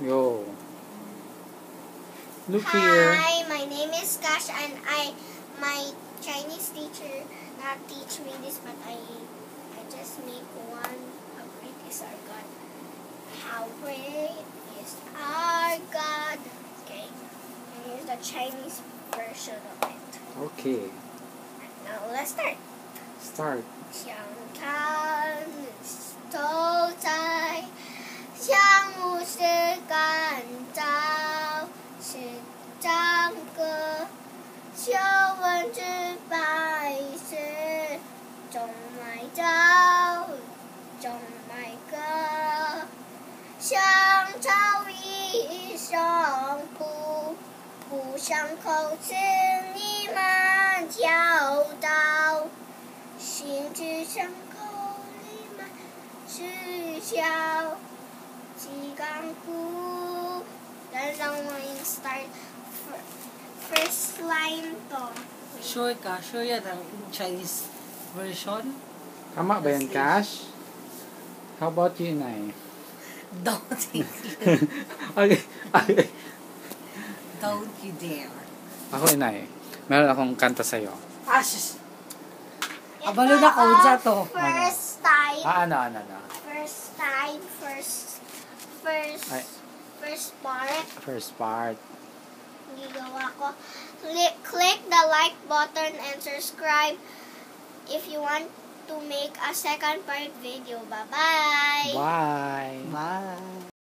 Yo. Look here. Hi, my name is Kash, and my Chinese teacher not teach me this, but I just make one. How great is our God? How great is our God? Okay, and here's the Chinese version of it. Okay. Now let's start. Start. 想看头在像牧师感召，是唱歌，求问之百事，中买招，中买歌，想朝一生不伤口吃你们教导。心之伤口里满是笑，几干枯。That's how we start first line to. Sure ka? Sure yan ang Chinese version? Tama ba yan, Cash? How about you, Inay? Don't you Okay. Okay. Don't you dare. Ako, Inay. Meron akong kanta sa'yo. Sus! Abalo na ko dyan to. First time. Ano? First time. Ay. First part. First part. Gigawa ko. Click the like button and subscribe if you want to make a second part video. Bye-bye. Bye. Bye.